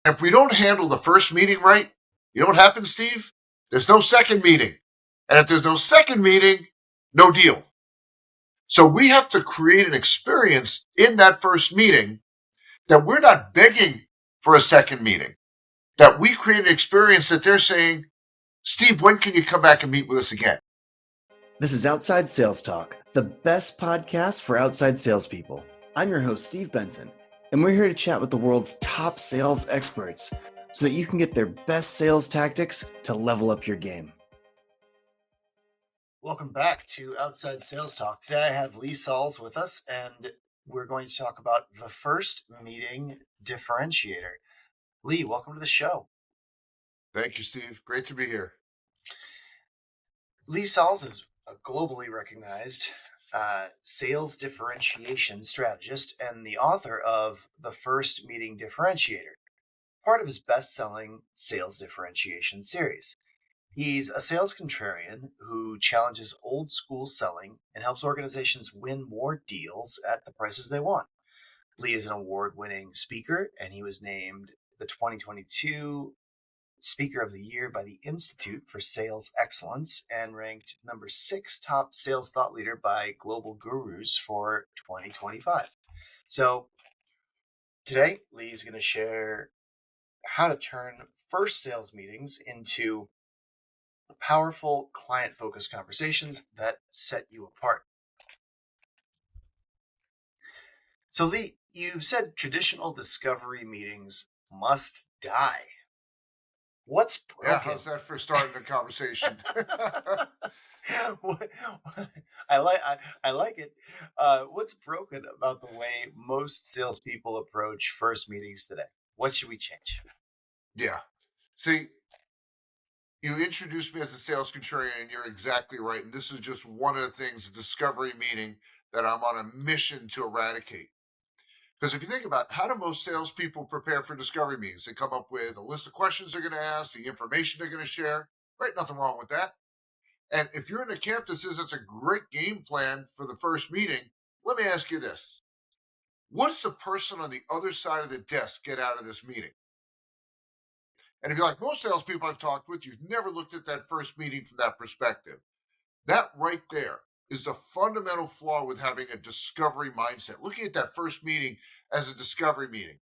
If we don't handle the first meeting right, you know what happens, Steve? There's no second meeting. And if there's no second meeting, no deal. So we have to create an experience in that first meeting that we're not begging for a second meeting, that we create an experience that they're saying, Steve, when can you come back and meet with us again? This is Outside Sales Talk, the best podcast for outside salespeople. I'm your host, Steve Benson, and we're here to chat with the world's top sales experts so that you can get their best sales tactics to level up your game. Welcome back to Outside Sales Talk. Today I have Lee Salz with us, and we're going to talk about the First Meeting Differentiator. Lee, welcome to the show. Thank you, Steve. Great to be here. Lee Salz is a globally recognized sales differentiation strategist and the author of the First Meeting Differentiator, part of his best-selling Sales Differentiation series. He's a sales contrarian who challenges old school selling and helps organizations win more deals at the prices they want. Lee is an award-winning speaker, and he was named the 2022 Speaker of the Year by the Institute for Sales Excellence and ranked number 6 top sales thought leader by Global Gurus for 2025. So today, Lee is going to share how to turn first sales meetings into powerful client-focused conversations that set you apart. So Lee, you've said traditional discovery meetings must die. What's broken? Yeah, how's that for starting a conversation? I like it. What's broken about the way most salespeople approach first meetings today? What should we change? Yeah. See, you introduced me as a sales contrarian, and you're exactly right. And this is just one of the things, a discovery meeting, that I'm on a mission to eradicate. Because if you think about how do most salespeople prepare for discovery meetings? They come up with a list of questions they're going to ask, the information they're going to share. Right? Nothing wrong with that. And if you're in a camp that says it's a great game plan for the first meeting, let me ask you this. What does the person on the other side of the desk get out of this meeting? And if you're like most salespeople I've talked with, you've never looked at that first meeting from that perspective. That right there is the fundamental flaw with having a discovery mindset. Looking at that first meeting as a discovery meeting.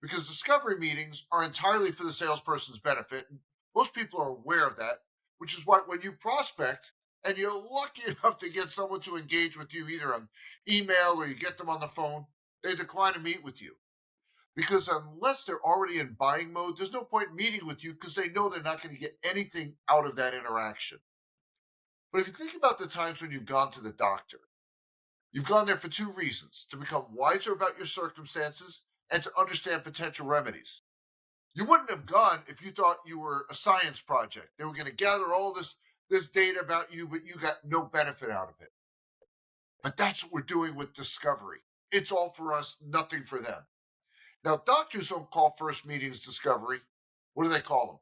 Because discovery meetings are entirely for the salesperson's benefit. And most people are aware of that, which is why when you prospect and you're lucky enough to get someone to engage with you either on email or you get them on the phone, they decline to meet with you. Because unless they're already in buying mode, there's no point meeting with you because they know they're not going to get anything out of that interaction. But if you think about the times when you've gone to the doctor, you've gone there for two reasons: to become wiser about your circumstances and to understand potential remedies. You wouldn't have gone if you thought you were a science project. They were going to gather all this data about you, but you got no benefit out of it. But that's what we're doing with discovery. It's all for us, nothing for them. Now, doctors don't call first meetings discovery. What do they call them?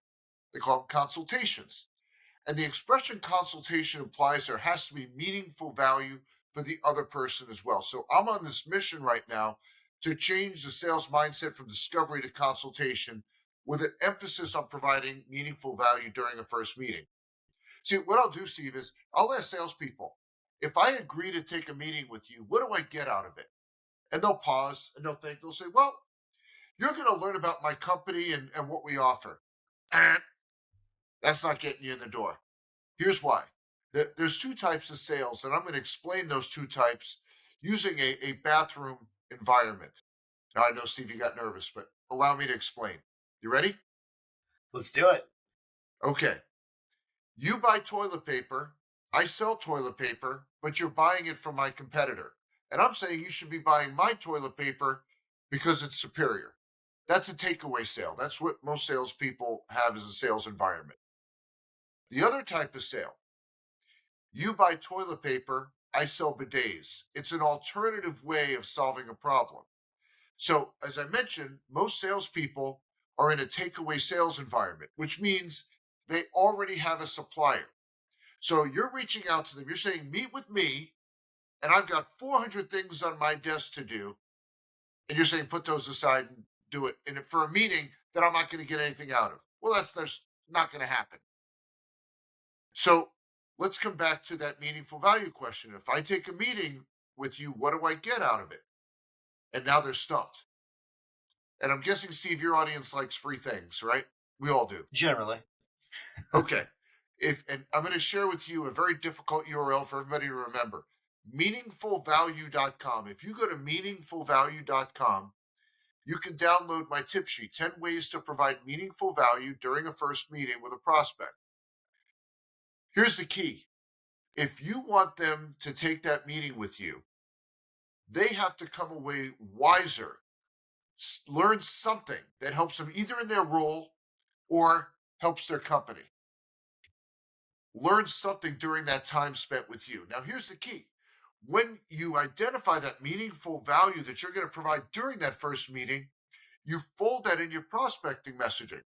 They call them consultations. And the expression consultation implies there has to be meaningful value for the other person as well. So I'm on this mission right now to change the sales mindset from discovery to consultation with an emphasis on providing meaningful value during a first meeting. See, what I'll do, Steve, is I'll ask salespeople, if I agree to take a meeting with you, what do I get out of it? And they'll pause and they'll think, they'll say, well, you're going to learn about my company and what we offer. And that's not getting you in the door. Here's why. There's two types of sales, and I'm going to explain those two types using a bathroom environment. Now, I know, Steve, you got nervous, but allow me to explain. You ready? Let's do it. Okay. You buy toilet paper. I sell toilet paper, but you're buying it from my competitor. And I'm saying you should be buying my toilet paper because it's superior. That's a takeaway sale. That's what most salespeople have as a sales environment. The other type of sale, you buy toilet paper, I sell bidets. It's an alternative way of solving a problem. So, as I mentioned, most salespeople are in a takeaway sales environment, which means they already have a supplier. So you're reaching out to them, you're saying, meet with me, and I've got 400 things on my desk to do. And you're saying, put those aside and do it. And for a meeting, that I'm not going to get anything out of. Well, that's not going to happen. So let's come back to that meaningful value question. If I take a meeting with you, what do I get out of it? And now they're stumped. And I'm guessing, Steve, your audience likes free things, right? We all do. Generally. Okay. And I'm going to share with you a very difficult URL for everybody to remember. Meaningfulvalue.com. If you go to meaningfulvalue.com, you can download my tip sheet, 10 ways to provide meaningful value during a first meeting with a prospect. Here's the key. If you want them to take that meeting with you, they have to come away wiser, learn something that helps them either in their role or helps their company. Learn something during that time spent with you. Now, here's the key. When you identify that meaningful value that you're going to provide during that first meeting, you fold that in your prospecting messaging.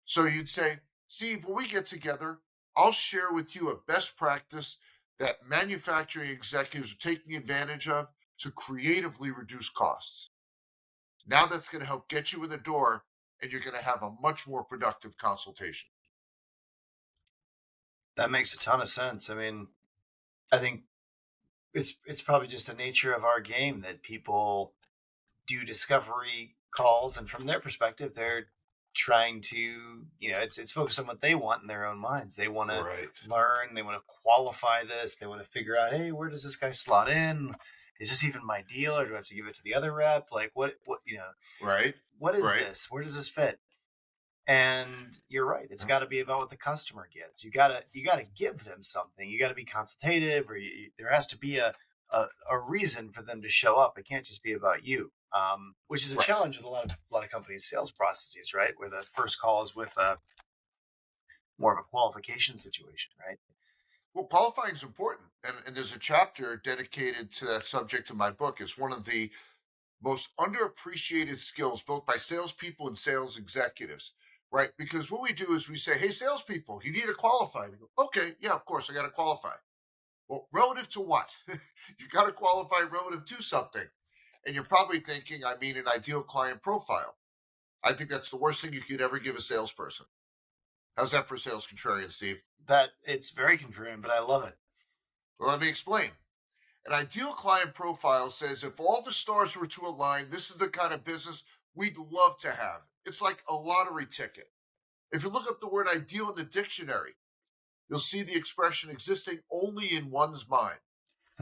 So you'd say, Steve, when we get together, I'll share with you a best practice that manufacturing executives are taking advantage of to creatively reduce costs. Now that's going to help get you in the door, and you're going to have a much more productive consultation. That makes a ton of sense. I mean, I think it's probably just the nature of our game that people do discovery calls, and from their perspective, they're trying to, it's focused on what they want in their own minds. They want to Right. learn, they want to qualify this, they want to figure out, hey, where does this guy slot in? Is this even my deal, or do I have to give it to the other rep? Like, what Right. what is Right. this? Where does this fit? And you're right, it's got to be about what the customer gets. You gotta give them something. You got to be consultative, or there has to be a reason for them to show up. It can't just be about you, which is a Right. challenge with a lot of companies' sales processes, right? Where the first call is with more of a qualification situation, right? Well, qualifying is important. And there's a chapter dedicated to that subject in my book. It's one of the most underappreciated skills, both by salespeople and sales executives, right? Because what we do is we say, hey, salespeople, you need to qualify. And go, okay, yeah, of course, I got to qualify. Well, relative to what? You got to qualify relative to something. And you're probably thinking, I mean, an ideal client profile. I think that's the worst thing you could ever give a salesperson. How's that for sales contrarian, Steve? That it's very contrarian, but I love it. Well, let me explain. An ideal client profile says if all the stars were to align, this is the kind of business we'd love to have. It's like a lottery ticket. If you look up the word ideal in the dictionary, you'll see the expression existing only in one's mind.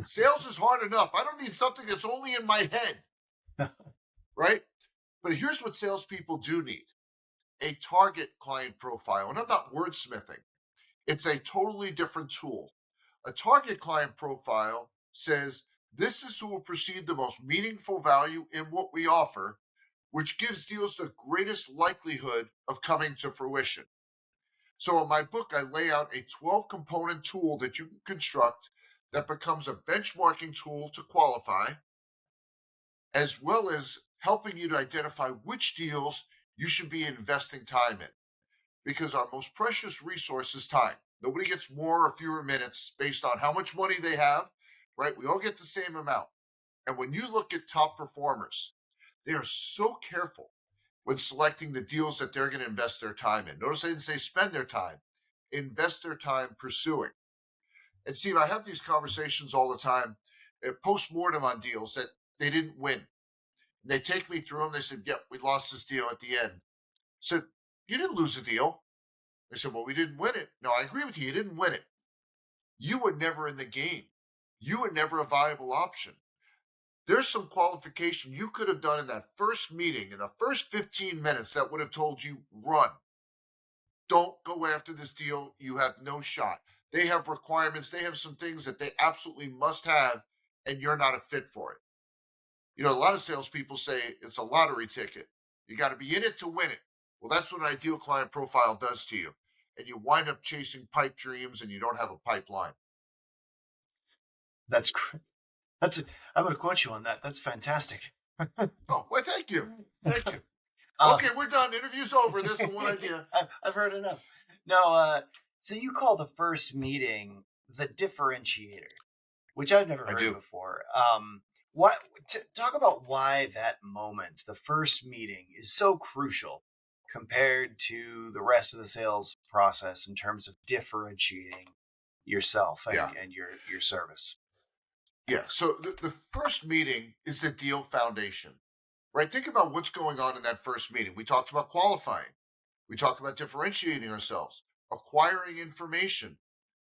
Sales is hard enough. I don't need something that's only in my head, right? But here's what salespeople do need: a target client profile. And I'm not wordsmithing, it's a totally different tool. A target client profile says this is who will perceive the most meaningful value in what we offer, which gives deals the greatest likelihood of coming to fruition. So in my book, I lay out a 12 component tool that you can construct that becomes a benchmarking tool to qualify, as well as helping you to identify which deals you should be investing time in. Because our most precious resource is time. Nobody gets more or fewer minutes based on how much money they have, right? We all get the same amount. And when you look at top performers, they are so careful when selecting the deals that they're going to invest their time in. Notice I didn't say spend their time, invest their time pursuing. And Steve, I have these conversations all the time, post mortem on deals that they didn't win. They take me through them. They said, yep, we lost this deal at the end. So you didn't lose a deal. They said, well, we didn't win it. No, I agree with you. You didn't win it. You were never in the game. You were never a viable option. There's some qualification you could have done in that first meeting, in the first 15 minutes, that would have told you, run. Don't go after this deal. You have no shot. They have requirements. They have some things that they absolutely must have, and you're not a fit for it. You know, a lot of salespeople say it's a lottery ticket. You got to be in it to win it. Well, that's what an ideal client profile does to you. And you wind up chasing pipe dreams and you don't have a pipeline. That's great. I'm going to quote you on that. That's fantastic. Oh, well, thank you. Thank you. Um, Okay, we're done. Interview's over. This is one idea. I've heard enough. No, so you call the first meeting the differentiator, which I've never I heard do. before. What talk about why that moment, the first meeting, is so crucial compared to the rest of the sales process in terms of differentiating yourself Yeah. and your service? Yeah. So the first meeting is the deal foundation, right? Think about what's going on in that first meeting. We talked about qualifying, we talked about differentiating ourselves, acquiring information,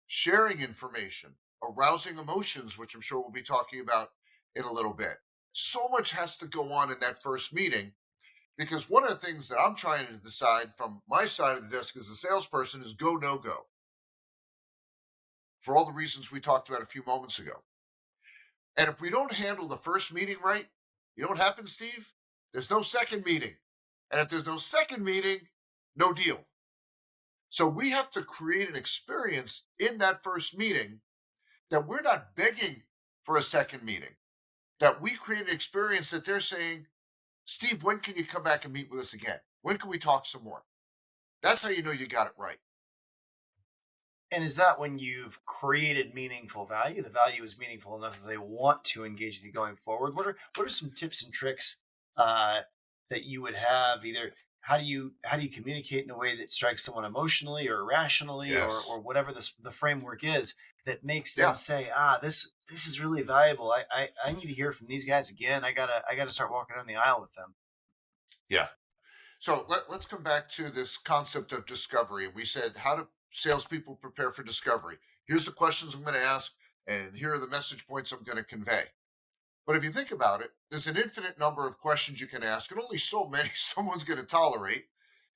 sharing information, arousing emotions, which I'm sure we'll be talking about in a little bit. So much has to go on in that first meeting because one of the things that I'm trying to decide from my side of the desk as a salesperson is go, no go, for all the reasons we talked about a few moments ago. And if we don't handle the first meeting right, you know what happens, Steve? There's no second meeting. And if there's no second meeting, no deal. So we have to create an experience in that first meeting that we're not begging for a second meeting, that we create an experience that they're saying, Steve, when can you come back and meet with us again? When can we talk some more? That's how you know you got it right. And is that when you've created meaningful value? The value is meaningful enough that they want to engage with you going forward. What are some tips and tricks uh, that you would have? Either how do you communicate in a way that strikes someone emotionally or rationally Yes. or whatever the framework is that makes them Yeah. say, this is really valuable. I need to hear from these guys again. I gotta start walking down the aisle with them. Yeah. So let's come back to this concept of discovery. And we said, how do salespeople prepare for discovery? Here's the questions I'm going to ask, and here are the message points I'm going to convey. But if you think about it, there's an infinite number of questions you can ask, and only so many someone's going to tolerate.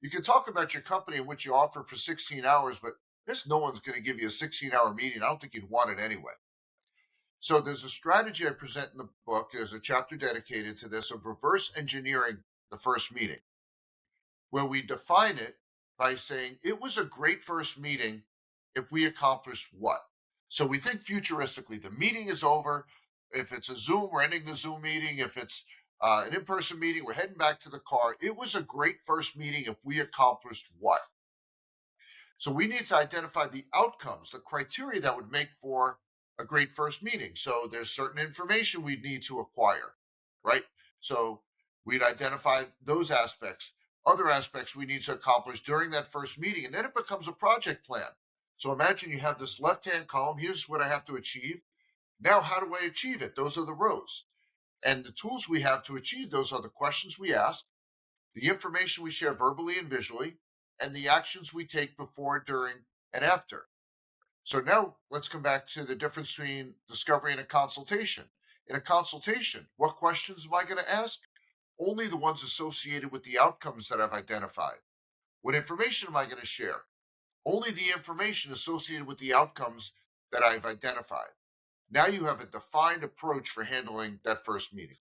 You can talk about your company and what you offer for 16 hours, but there's no one's going to give you a 16-hour meeting. I don't think you'd want it anyway. So there's a strategy I present in the book. There's a chapter dedicated to this of reverse engineering the first meeting, where we define it by saying it was a great first meeting if we accomplished what? So we think futuristically. The meeting is over. If it's a Zoom, we're ending the Zoom meeting. If it's an in person meeting, we're heading back to the car. It was a great first meeting if we accomplished what? So we need to identify the outcomes, the criteria that would make for a great first meeting. So there's certain information we need to acquire, right? So we'd identify those aspects. Other aspects we need to accomplish during that first meeting, and then it becomes a project plan. So imagine you have this left-hand column. Here's what I have to achieve. Now, how do I achieve it? Those are the rows. And the tools we have to achieve those are the questions we ask, the information we share verbally and visually, and the actions we take before, during, and after. So now let's come back to the difference between discovery and a consultation. In a consultation, what questions am I going to ask? Only the ones associated with the outcomes that I've identified. What information am I going to share? Only the information associated with the outcomes that I've identified. Now you have a defined approach for handling that first meeting.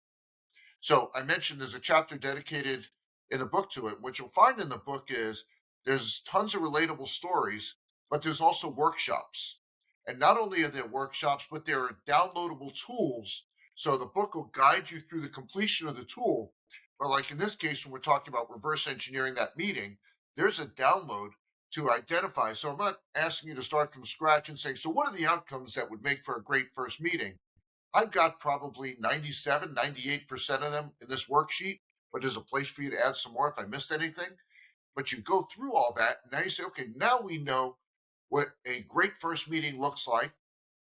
So I mentioned there's a chapter dedicated in the book to it. What you'll find in the book is there's tons of relatable stories, but there's also workshops. And not only are there workshops, but there are downloadable tools. So the book will guide you through the completion of the tool. But like in this case, when we're talking about reverse engineering that meeting, there's a download to identify. So I'm not asking you to start from scratch and saying, so what are the outcomes that would make for a great first meeting? I've got probably 97, 98% of them in this worksheet, but there's a place for you to add some more if I missed anything. But you go through all that, and now you say, okay, now we know what a great first meeting looks like.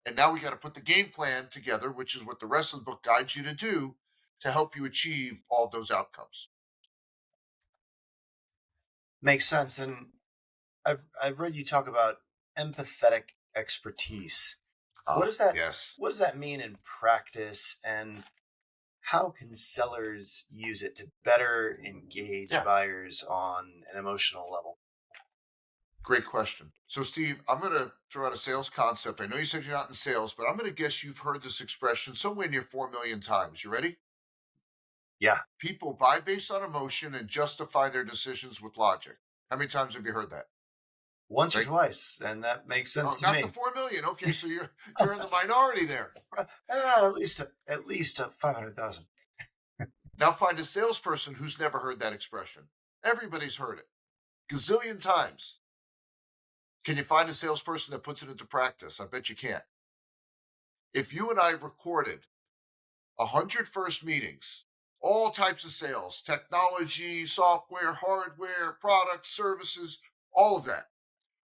And now we got to put the game plan together, which is what the rest of the book guides you to do to help you achieve all of those outcomes. Makes sense. And I've read you talk about empathetic expertise. What Ah, does that yes. what does that mean in practice, and how can sellers use it to better engage Yeah, buyers on an emotional level? great question. So, Steve, I'm going to throw out a sales concept. I know you said you're not in sales, but I'm going to guess you've heard this expression somewhere near 4 million times. You ready? Yeah, People buy based on emotion and justify their decisions with logic. How many times have you heard that? once or Right? twice, and that makes sense Oh, to not the me. 4 million. Okay, so you're in the minority there. At least 500,000. Now find a salesperson who's never heard that expression. Everybody's heard it gazillion times. Can you find a salesperson that puts it into practice? I bet you can't. If you and I recorded 100 first meetings, all types of sales, technology, software, hardware, products, services, all of that,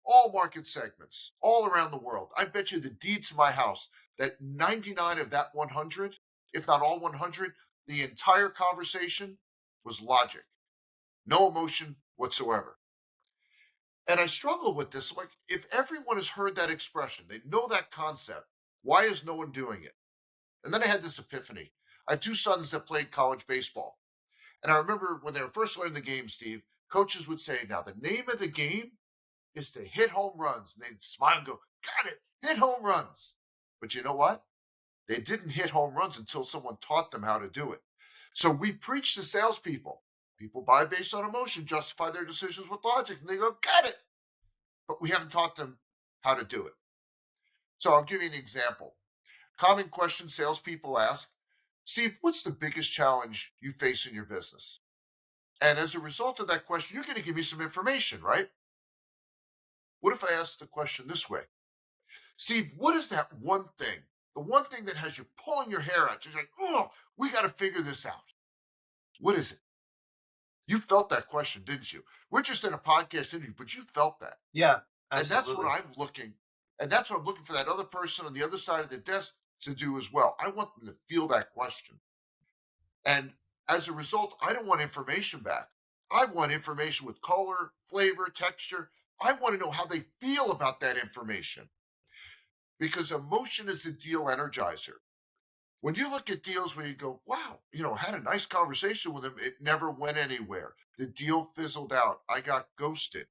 all market segments, all around the world. I bet you the deed to my house that 99 of that 100, if not all 100, the entire conversation was logic, no emotion whatsoever. And I struggle with this. Like, if everyone has heard that expression, they know that concept, why is no one doing it? And then I had this epiphany. I have two sons that played college baseball. And I remember when they were first learning the game, Steve, coaches would say, now the name of the game is to hit home runs. And they'd smile and go, got it, hit home runs. But you know what? They didn't hit home runs until someone taught them how to do it. So we preach to salespeople. People buy based on emotion, justify their decisions with logic, and they go, got it. But we haven't taught them how to do it. So I'll give you an example. Common question salespeople ask, Steve, what's the biggest challenge you face in your business? And as a result of that question, you're going to give me some information, right? What if I ask the question this way? Steve, what is that one thing? The one thing that has you pulling your hair out. You're like, oh, we got to figure this out. What is it? You felt that question, didn't you? We're just in a podcast interview, but you felt that. Yeah, And that's absolutely. what I'm looking. And that's what I'm looking for that other person on the other side of the desk to do as well. I want them to feel that question. And as a result, I don't want information back. I want information with color, flavor, texture. I want to know how they feel about that information because emotion is a deal energizer. When you look at deals where you go, wow, had a nice conversation with him, it never went anywhere. The deal fizzled out. I got ghosted.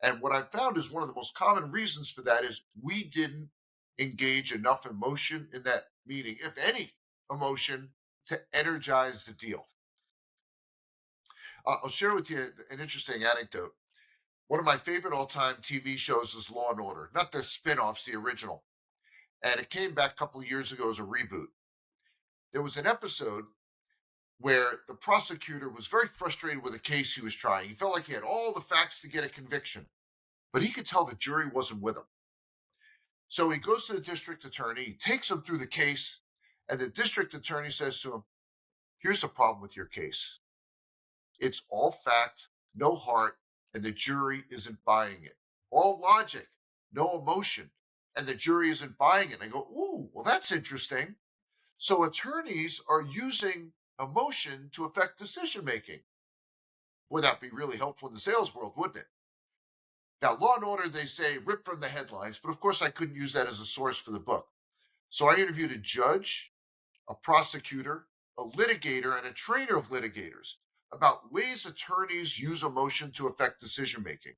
And what I found is one of the most common reasons for that is we didn't engage enough emotion in that meeting, if any emotion, to energize the deal. I'll share with you an interesting anecdote. One of my favorite all-time TV shows is Law and Order, not the spin-offs, the original. And it came back a couple of years ago as a reboot. There was an episode where the prosecutor was very frustrated with the case he was trying. He felt like he had all the facts to get a conviction, but he could tell the jury wasn't with him. So he goes to the district attorney, he takes him through the case, and the district attorney says to him, here's the problem with your case. It's all fact, no heart, and the jury isn't buying it. All logic, no emotion, and the jury isn't buying it. And I go, ooh, well, that's interesting. So attorneys are using emotion to affect decision making. Would that be really helpful in the sales world, wouldn't it? Now, Law and Order, they say, rip from the headlines, but of course I couldn't use that as a source for the book. So I interviewed a judge, a prosecutor, a litigator, and a trainer of litigators about ways attorneys use emotion to affect decision making.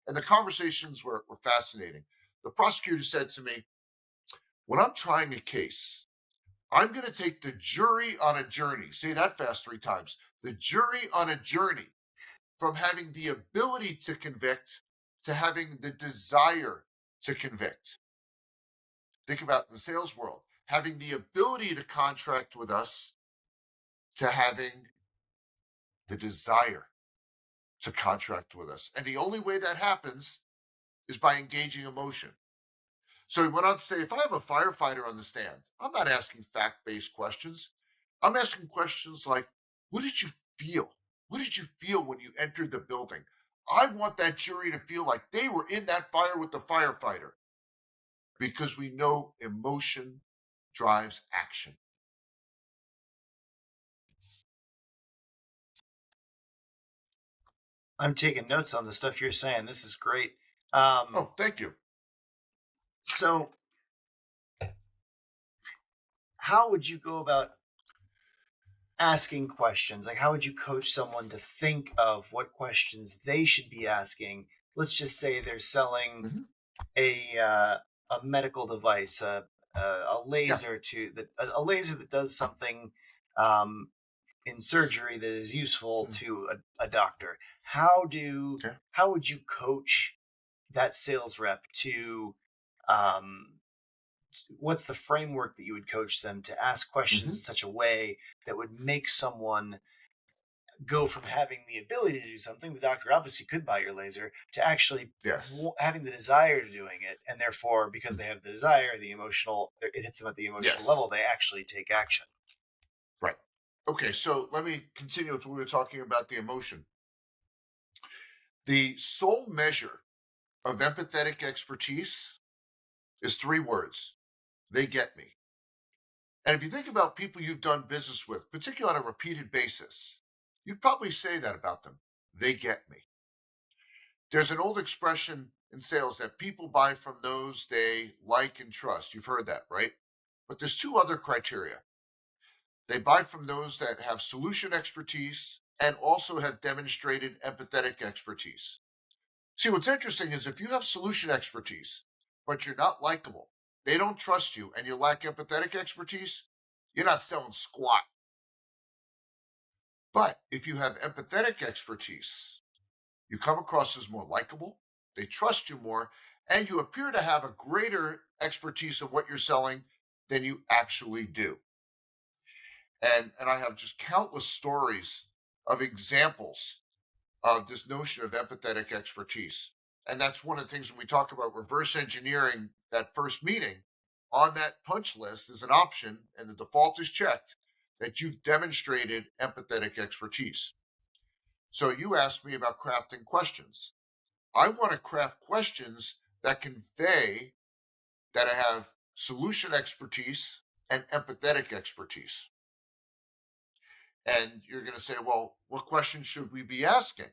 And the conversations were fascinating. The prosecutor said to me, when I'm trying a case, I'm going to take the jury on a journey. Say that fast 3 times. The jury on a journey from having the ability to convict to having the desire to convict. Think about the sales world, having the ability to contract with us to having the desire to contract with us. And the only way that happens is by engaging emotion. So he went on to say, if I have a firefighter on the stand, I'm not asking fact based questions. I'm asking questions like, what did you feel? What did you feel when you entered the building? I want that jury to feel like they were in that fire with the firefighter because we know emotion drives action. I'm taking notes on the stuff you're saying. This is great. Oh, thank you. So, how would you go about asking questions? Like, how would you coach someone to think of what questions they should be asking? Let's just say they're selling Mhm. a medical device, a Yeah. laser a laser that does something um, in surgery that is useful Mm. to a doctor. Okay. How would you coach that sales rep to um, what's the framework that you would coach them to ask questions in Hmm. such a way that would make someone go from having the ability to do something, the doctor obviously could buy your laser, to actually Yes. having the desire to doing it, and therefore because Mm. they have the desire, the emotional, it hits them at the emotional Yes. level, they actually take action. Right. Okay, so let me continue with what we were talking about the emotion. The sole measure of empathetic expertise is three words: they get me. And if you think about people you've done business with, particularly on a repeated basis, you'd probably say that about them. They get me. There's an old expression in sales that people buy from those they like and trust. You've heard that, right? But there's two other criteria. They buy from those that have solution expertise and also have demonstrated empathetic expertise. See, what's interesting is if you have solution expertise, but you're not likable, they don't trust you, and you lack empathetic expertise, you're not selling squat. But if you have empathetic expertise, you come across as more likable, they trust you more, and you appear to have a greater expertise of what you're selling than you actually do. And I have just countless stories of examples of this notion of empathetic expertise. And that's one of the things when we talk about reverse engineering that first meeting, on that punch list is an option, and the default is checked, that you've demonstrated empathetic expertise. So you asked me about crafting questions. I want to craft questions that convey that I have solution expertise and empathetic expertise. And you're going to say, well, what questions should we be asking?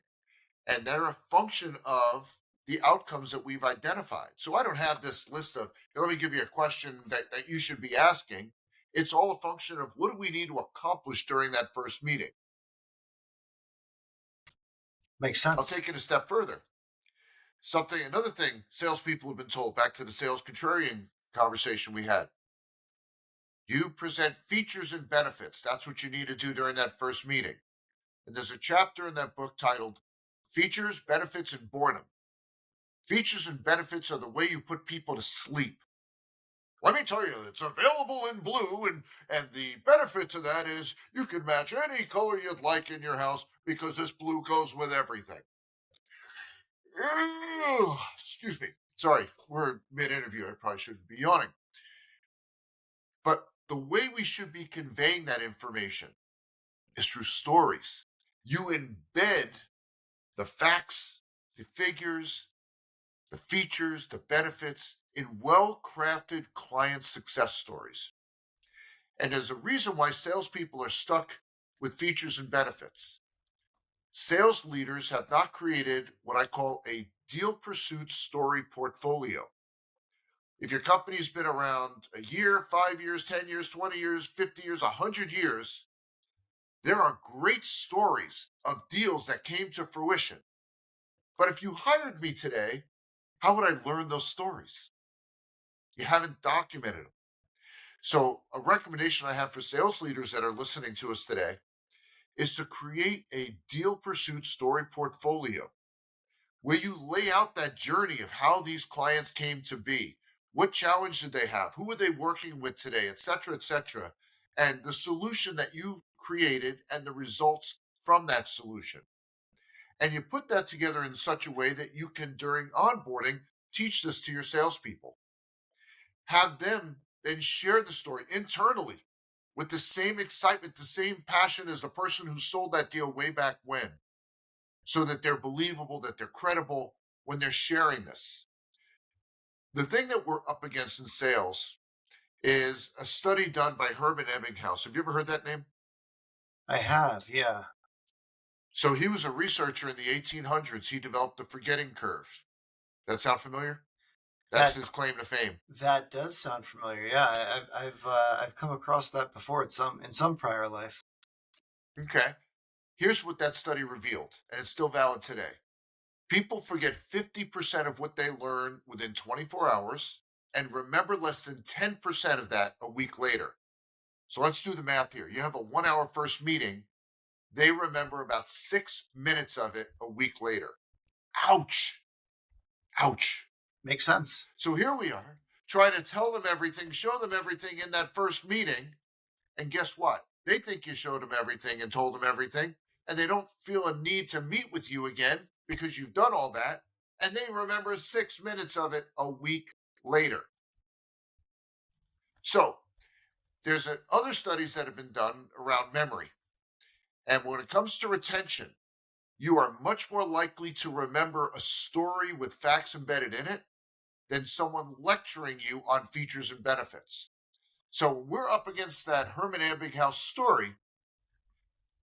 And they're a function of the outcomes that we've identified. So I don't have this list of, let me give you a question that you should be asking. It's all a function of what do we need to accomplish during that first meeting. Makes I'll sense. take it a step further. Another thing salespeople have been told, back to the sales contrarian conversation we had. You present features and benefits. That's what you need to do during that first meeting. And there's a chapter in that book titled Features, Benefits, and Boredom. Features and benefits are the way you put people to sleep. Let me tell you, it's available in blue, and the benefit to that is you can match any color you'd like in your house because this blue goes with everything. Excuse me. Sorry, we're mid interview. I probably shouldn't be yawning. But the way we should be conveying that information is through stories. You embed the facts, the figures, the features, the benefits in well crafted client success stories. And there's a reason why salespeople are stuck with features and benefits. Sales leaders have not created what I call a deal pursuit story portfolio. If your company's been around a year, 5 years, 10 years, 20 years, 50 years, 100 years, there are great stories of deals that came to fruition. But if you hired me today, how would I learn those stories? You haven't documented them. So, a recommendation I have for sales leaders that are listening to us today is to create a deal pursuit story portfolio where you lay out that journey of how these clients came to be. What challenge did they have? Who are they working with today, et cetera, and the solution that you created and the results from that solution. And you put that together in such a way that you can, during onboarding, teach this to your salespeople. Have them then share the story internally with the same excitement, the same passion as the person who sold that deal way back when, so that they're believable, that they're credible when they're sharing this. The thing that we're up against in sales is a study done by Herman Ebbinghaus. Have you ever heard that name? I have, yeah. So he was a researcher in the 1800s. He developed the forgetting curve. That sound familiar? That's That his claim to fame. that does sound familiar. Yeah, I've come across that before in some prior life. Okay. Here's what that study revealed, and it's still valid today. People forget 50% of what they learn within 24 hours and remember less than 10% of that a week later. So let's do the math here. You have a 1 hour first meeting, they remember about 6 minutes of it a week later. Ouch. Ouch. Makes sense. So here we are, trying to tell them everything, show them everything in that first meeting. And guess what? They think you showed them everything and told them everything, and they don't feel a need to meet with you again because you've done all that. And they remember 6 minutes of it a week later. So there's other studies that have been done around memory. And when it comes to retention, you are much more likely to remember a story with facts embedded in it than someone lecturing you on features and benefits. So we're up against that Herman Ebbinghaus story.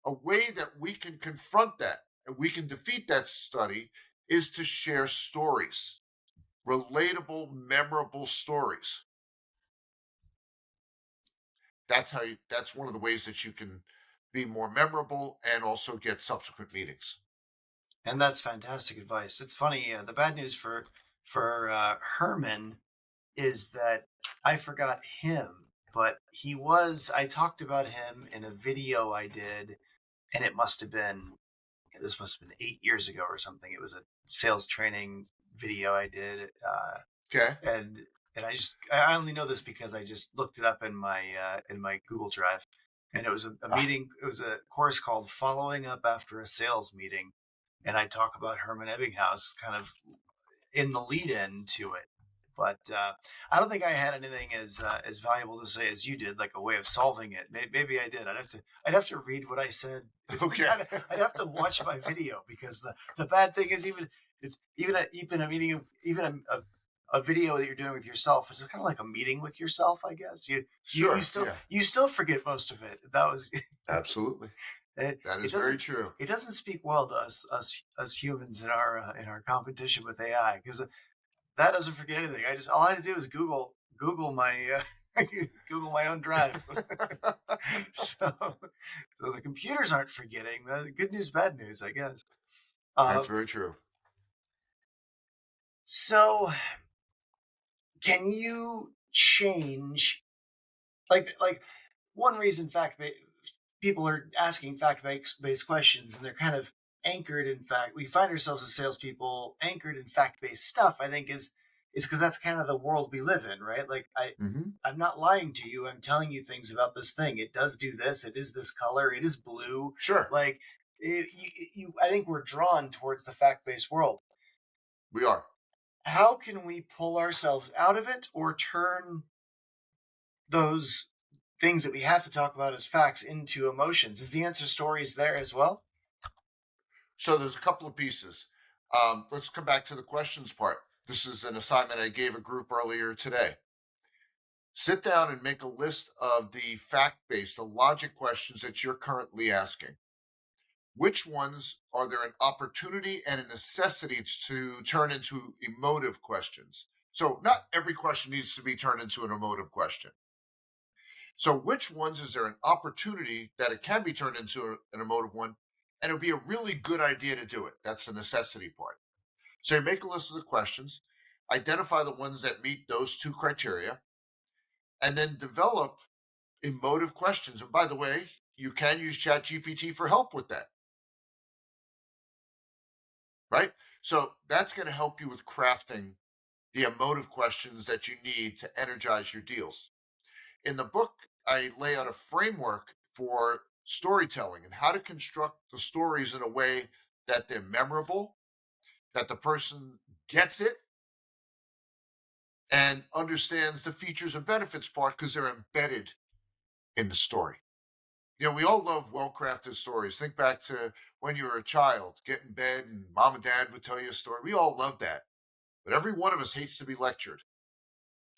A way that we can confront that and we can defeat that study is to share stories, relatable, memorable stories. That's one of the ways that you can be more memorable and also get subsequent meetings. And that's fantastic advice. It's funny. The bad news for Herman is that I forgot him, but he was. I talked about him in a video I did, and it must have been this must have been 8 years ago or something. It was a sales training video I did, Okay. and I only know this because I just looked it up in my Google Drive, and it was a Ah, meeting. It was a course called "Following Up After a Sales Meeting," and I talk about Herman Ebbinghaus kind of in the lead in to it. But I don't think I had anything as valuable to say as you did, like a way of solving it. Maybe I did. I'd have to read what I said. okay. I'd have to watch my video because the bad thing is even a meeting, even a video that you're doing with yourself, which is kind of like a meeting with yourself, I guess. Sure. Yeah. You still forget most of it. That was Absolutely. That it is very doesn't true. it doesn't speak well to us humans in our competition with AI because that doesn't forget anything. I just all I had to do was Google my Google my own drive. so so the computers aren't forgetting. Good news, bad news, I guess. That's Uh, very true. so can you change like one reason people are asking fact based questions and they're kind of anchored in fact. We find ourselves as salespeople anchored in fact based stuff. I think is because that's kind of the world we live in, right? Like Hmm. I'm not lying to you. I'm telling you things about this thing. It does do this. It is this color. It is blue. Sure. Like I think we're drawn towards the fact based world. We are. How can we pull ourselves out of it or turn those things that we have to talk about as facts into emotions? Is the answer stories there as well? So there's a couple of pieces. Let's come back to the questions part. This is an assignment I gave a group earlier today. Sit down and make a list of the fact based, the logic questions that you're currently asking. Which ones are there an opportunity and a necessity to turn into emotive questions? So, not every question needs to be turned into an emotive question. So, which ones is there an opportunity that it can be turned into an emotive one? And it would be a really good idea to do it. That's the necessity part. So, you make a list of the questions, identify the ones that meet those two criteria, and then develop emotive questions. And by the way, you can use ChatGPT for help with that, right? So that's going to help you with crafting the emotive questions that you need to energize your deals. In the book, I lay out a framework for storytelling and how to construct the stories in a way that they're memorable, that the person gets it and understands the features and benefits part because they're embedded in the story. We all love well crafted stories. Think back to when you were a child, get in bed and mom and dad would tell you a story. We all love that. But every one of us hates to be lectured.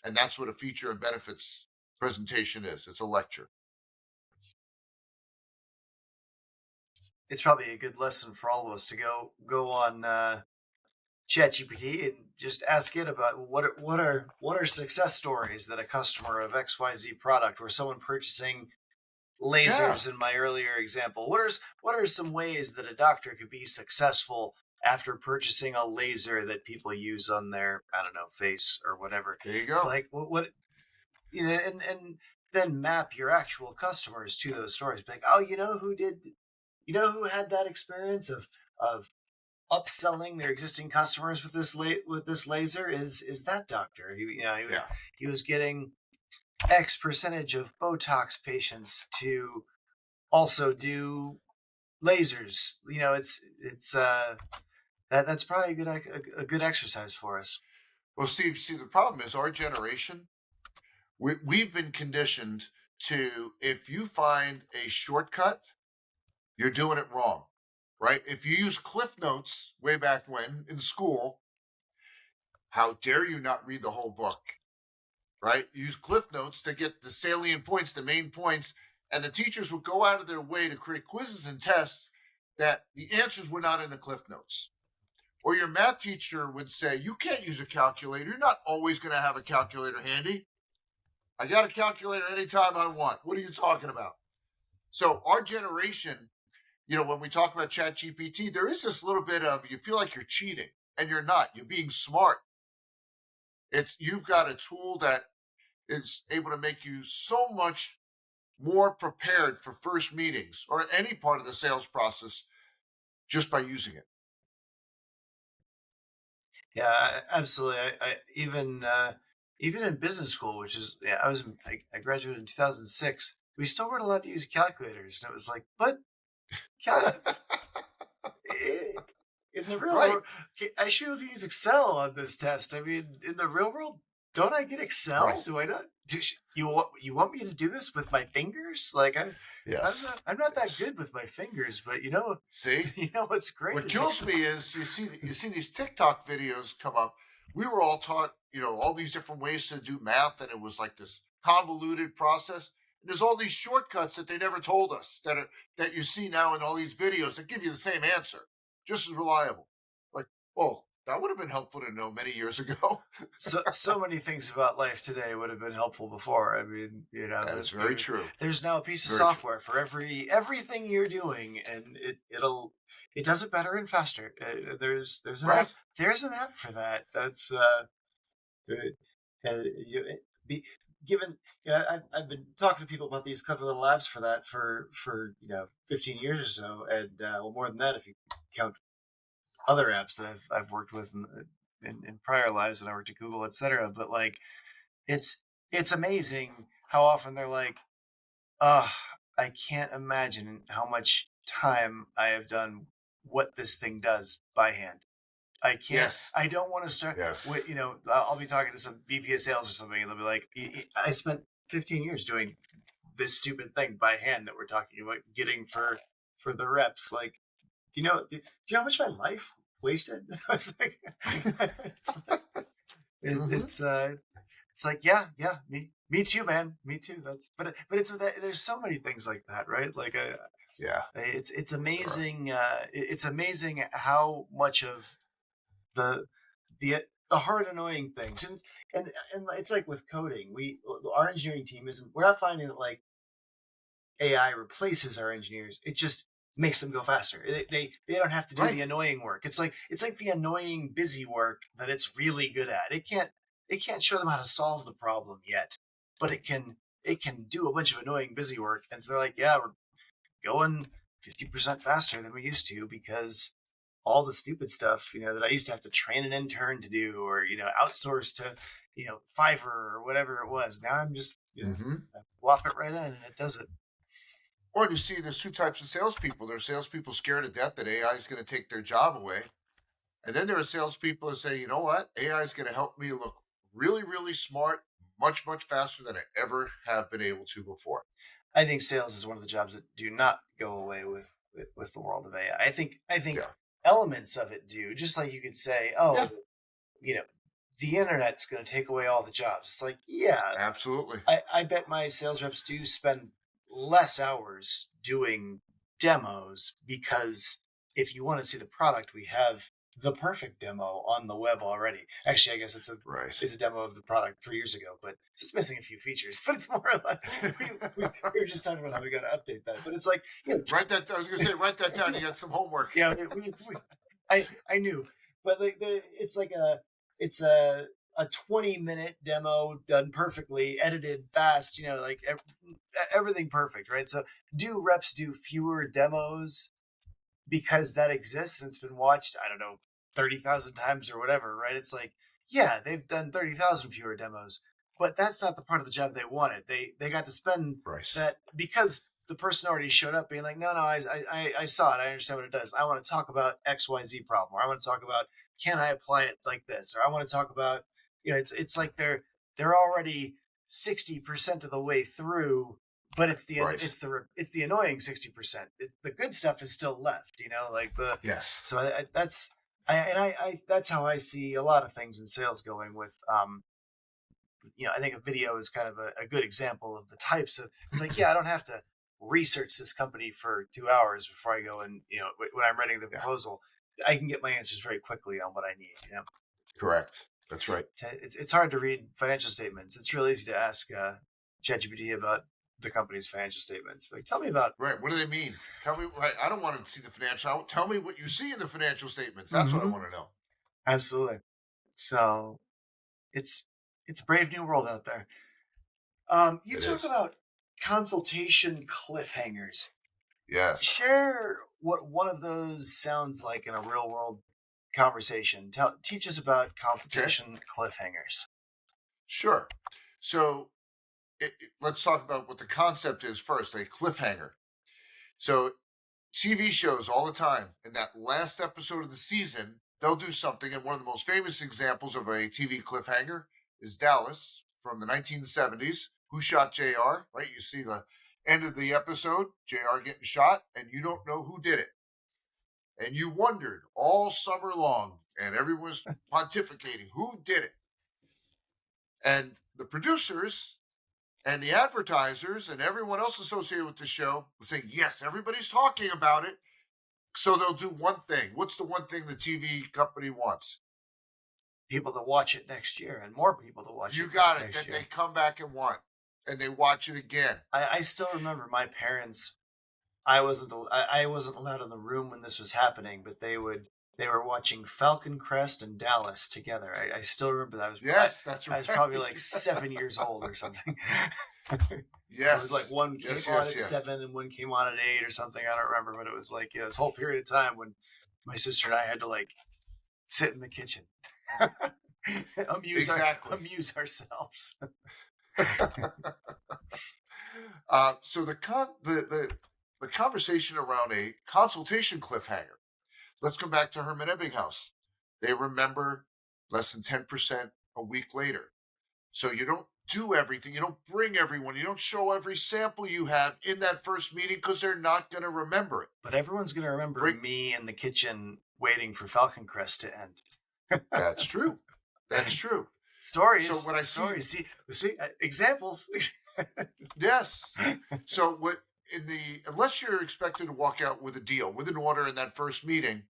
And that's what a feature and benefits presentation is. It's a lecture. It's probably a good lesson for all of us to go on ChatGPT and just ask it about what are success stories that a customer of XYZ product or someone purchasing Yeah, lasers in my earlier example. What are some ways that a doctor could be successful after purchasing a laser that people use on their I don't know face or whatever? there you go. Like what you know, and then map your actual customers to those stories. Be like, oh, you know who had that experience of upselling their existing customers with with this laser is that doctor. Yeah, He was getting X percentage of Botox patients to also do lasers. That's probably a good exercise for us. well, Steve, see, the problem is our generation, we've been conditioned to, if you find a shortcut, you're doing it wrong, right? If you use Cliff Notes way back when in school, how dare you not read the whole book, right? Use Cliff Notes to get the salient points, the main points, and the teachers would go out of their way to create quizzes and tests that the answers were not in the Cliff Notes. Or your math teacher would say, you can't use a calculator. You're not always going to have a calculator handy. I got a calculator anytime I want. What are you talking about? So our generation, when we talk about Chat GPT, there is this little bit of you feel like you're cheating and you're not. You're being smart. You've got a tool that is able to make you so much more prepared for first meetings or any part of the sales process just by using it. Yeah, absolutely. I even in business school, which is yeah, I graduated in 2006. We still weren't allowed to use calculators, and it was like, but cal- eh, in the real Right, world, I should be able to use Excel on this test. I mean, in the real world, don't I get Excel? right. Do I not? You want me to do this with my fingers? Like Yes, I'm not that yes. good with my fingers, but See, you know what's great what is kills me is you see these TikTok videos come up. We were all taught, all these different ways to do math, and it was like this convoluted process. And there's all these shortcuts that they never told us that you see now in all these videos that give you the same answer, just as reliable. Like, well, that would have been helpful to know many years ago. so many things about life today would have been helpful before. I mean, That is very true. there's now a piece of Very true. software for everything you're doing, and it does it better and faster. There's an app Right. for that. That's you, be, given. Yeah, I've been talking to people about these clever little apps for that for 15 years or so, and well, more than that if you count other apps that I've worked with in prior lives when I worked at Google, etc. But like, it's it's amazing how often they're like, "Ugh, I can't imagine how much time I have done what this thing does by hand. I can't. Yes. I don't want to start Yes. with I'll be talking to some VP of sales or something, and they'll be like, I spent 15 years doing this stupid thing by hand that we're talking about getting for the reps. Like, do you know how much my life wasted?" I was like, it's like it, Hmm. it's like yeah, me too, man, me too. But there's so many things like that, right? Like Yeah. it's There are. amazing. It's amazing how much of the the hard annoying things and it's like with coding. Our engineering team isn't. We're not finding that like AI replaces our engineers. It just makes them go faster. They don't have to do the Right. annoying work. It's like the annoying busy work that it's really good at. It can't show them how to solve the problem yet, but it can do a bunch of annoying busy work. And so they're like, yeah, we're going 50% faster than we used to because all the stupid stuff, that I used to have to train an intern to do or, outsource to, Fiverr or whatever it was. Now I'm just, Hmm. I plop it right in and it does it. Or you see, there's two types of salespeople. There are salespeople scared to death that AI is going to take their job away. And then there are salespeople who say, you know what? AI is going to help me look really, really smart, much, much faster than I ever have been able to before. I think sales is one of the jobs that do not go away with the world of AI. I think Yeah. elements of it do. Just like you could say, Yeah. oh, you know, the internet's going to take away all the jobs. It's like, yeah, Absolutely. I bet my sales reps do spend less hours doing demos because if you want to see the product, we have the perfect demo on the web already. Actually, I guess it's a Right. it's a demo of the product 3 years ago, but it's just missing a few features. But it's more or less we were just talking about how we got to update that. But it's like Write that. I was going to say, write that down. You got some homework. yeah, I knew, but like it's like a 20-minute demo done perfectly, edited fast, like everything perfect, right? So do reps do fewer demos because that exists and it's been watched, I don't know, 30,000 times or whatever, right? It's like, yeah, they've done 30,000 fewer demos, but that's not the part of the job they wanted. They got to spend Right. that because the person already showed up being like, no, I saw it. I understand what it does. I want to talk about XYZ problem, or I want to talk about, can I apply it like this? Or I want to talk about, it's like they're already 60% of the way through but Right. it's the annoying 60%. The good stuff is still left, like the Yes. so I that's I that's how I see a lot of things in sales going with I think a video is kind of a good example of the types of it's like, yeah, I don't have to research this company for 2 hours before I go and when I'm writing the Yeah. proposal, I can get my answers very quickly on what I need. Correct. That's right. It's hard to read financial statements. It's real easy to ask ChatGPT about the company's financial statements. Like, tell me about. Right. What do they mean? Tell me. Right. I don't want to see the financial. Tell me what you see in the financial statements. That's what I Hmm. want to know. Absolutely. So it's it's a brave new world out there. You It talk is. about consultation cliffhangers. Yes. Share what one of those sounds like in a real world conversation. Teach us about Okay. consultation cliffhangers. Sure. So let's talk about what the concept is first. A cliffhanger. So TV shows all the time. In that last episode of the season, they'll do something. And one of the most famous examples of a TV cliffhanger is Dallas from the 1970s. Who shot JR? Right? You see the end of the episode, JR getting shot, and you don't know who did it. And you wondered all summer long, and everyone was pontificating who did it. And the producers and the advertisers and everyone else associated with the show was saying, yes, everybody's talking about it. So they'll do one thing. What's the one thing the TV company wants? People to watch it next year and more people to watch You it got it. next That they year. come back and want, and they watch it again. I still remember my parents. I wasn't allowed in the room when this was happening, but they were watching Falcon Crest and Dallas together. I still remember that. Yes, that's I was right. probably like 7 years old or something. It was like Yes, one came yes, on yes, at yes. 7 and one came on at 8 or something. I don't remember, but it was like this whole period of time when my sister and I had to like sit in the kitchen, Exactly. amuse ourselves. So the conversation around a consultation cliffhanger. Let's come back to Herman Ebbinghaus. They remember less than 10% a week later. So you don't do everything. You don't bring everyone. You don't show every sample you have in that first meeting because they're not going to remember it. But everyone's gonna remember Break. me in the kitchen waiting for Falcon Crest to end. That's true. That's true. So Stories, what I see, stories. See, examples. yes. So what in the unless you're expected to walk out with a deal with an order in that first meeting,